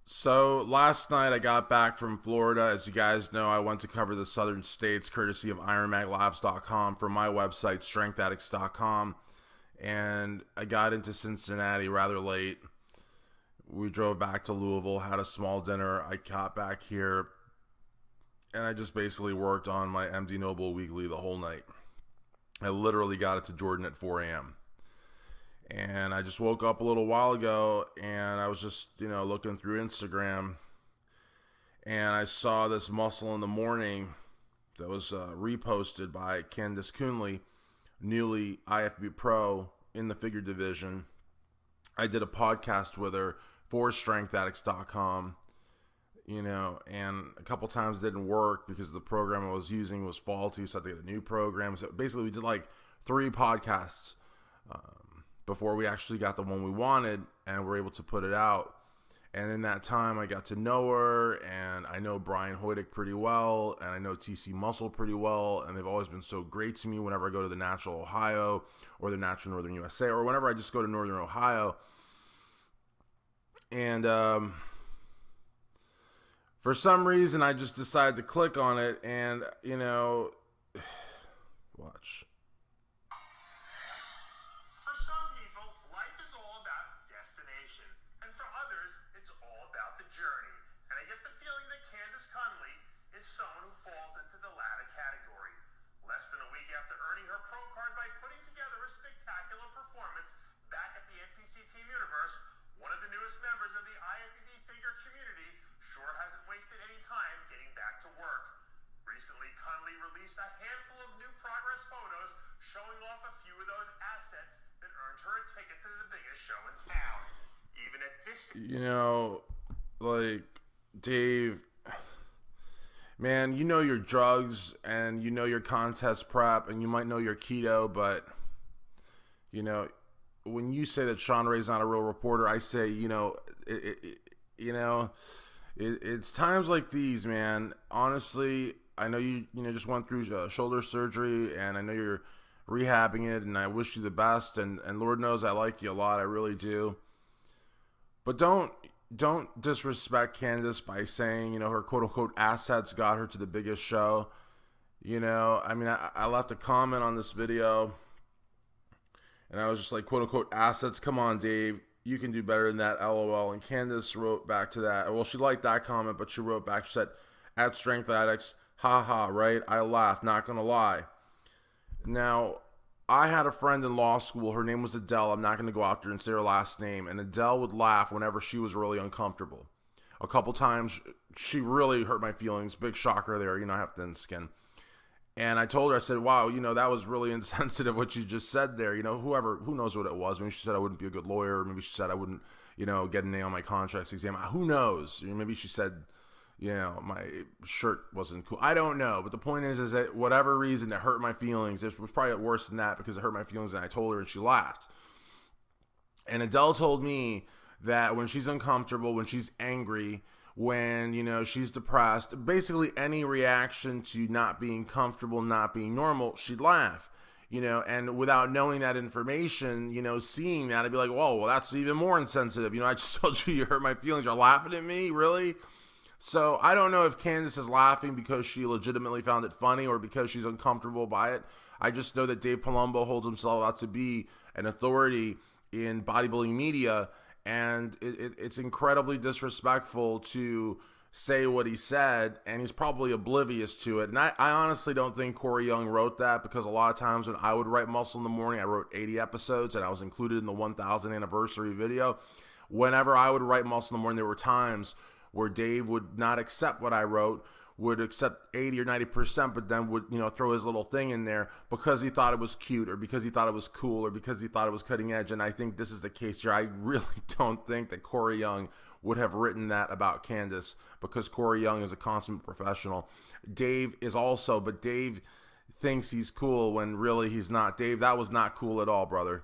So last night I got back from Florida. As you guys know, I went to cover the southern states courtesy of IronMagLabs.com from my website, StrengthAddicts.com. And I got into Cincinnati rather late. We drove back to Louisville, had a small dinner. I got back here, and I just basically worked on my MD Noble Weekly the whole night. I literally got it to Jordan at 4 a.m. And I just woke up a little while ago, and I was just, looking through Instagram, and I saw this Muscle in the Morning that was reposted by Candice Coonley, newly IFB Pro in the figure division. I did a podcast with her for StrengthAddicts.com, and a couple times it didn't work because the program I was using was faulty, so I had to get a new program. So basically we did like 3 podcasts before we actually got the one we wanted, and we're able to put it out. And in that time, I got to know her, and I know Brian Hoydick pretty well, and I know TC Muscle pretty well, and they've always been so great to me whenever I go to the Natural Ohio or the Natural Northern USA, or whenever I just go to Northern Ohio. And for some reason, I just decided to click on it, and, watch. Someone who falls into the latter category. Less than a week after earning her pro card by putting together a spectacular performance back at the NPC Team Universe, one of the newest members of the IFBB figure community sure hasn't wasted any time getting back to work. Recently, Conley released a handful of new progress photos showing off a few of those assets that earned her a ticket to the biggest show in town. Even at this... Dave... Man, your drugs, and your contest prep, and you might know your keto, but, when you say that Sean Ray's not a real reporter, I say, it's times like these, man. Honestly, I know you just went through shoulder surgery, and I know you're rehabbing it, and I wish you the best, and Lord knows I like you a lot, I really do. But don't disrespect Candice by saying, her quote-unquote assets got her to the biggest show. I left a comment on this video, and I was just like, quote-unquote assets, come on, Dave. You can do better than that, LOL. And Candice wrote back to that. Well, she liked that comment, but she wrote back, she said, at Strength Addicts, haha, right? I laughed, not gonna lie. Now, I had a friend in law school. Her name was Adele. I'm not going to go out there and say her last name. And Adele would laugh whenever she was really uncomfortable. A couple times, she really hurt my feelings. Big shocker there. I have thin skin. And I told her, I said, wow, that was really insensitive what you just said there. Who knows what it was. Maybe she said I wouldn't be a good lawyer. Maybe she said I wouldn't, get an A on my contracts exam. Who knows? Maybe she said, my shirt wasn't cool. I don't know. But the point is that whatever reason it hurt my feelings, it was probably worse than that because it hurt my feelings, and I told her and she laughed. And Adele told me that when she's uncomfortable, when she's angry, when, she's depressed, basically any reaction to not being comfortable, not being normal, she'd laugh. And without knowing that information, seeing that, I'd be like, whoa, well, that's even more insensitive. I just told you hurt my feelings. You're laughing at me? Really? So I don't know if Candice is laughing because she legitimately found it funny or because she's uncomfortable by it. I just know that Dave Palumbo holds himself out to be an authority in bodybuilding media, and it's incredibly disrespectful to say what he said, and he's probably oblivious to it. And I honestly don't think Corey Young wrote that, because a lot of times when I would write Muscle in the Morning, I wrote 80 episodes, and I was included in the 1,000 anniversary video. Whenever I would write Muscle in the Morning, there were times where Dave would not accept what I wrote, would accept 80 or 90%, but then would, throw his little thing in there because he thought it was cute, or because he thought it was cool, or because he thought it was cutting edge. And I think this is the case here. I really don't think that Corey Young would have written that about Candice, because Corey Young is a consummate professional. Dave is also, but Dave thinks he's cool when really he's not. Dave, that was not cool at all, brother.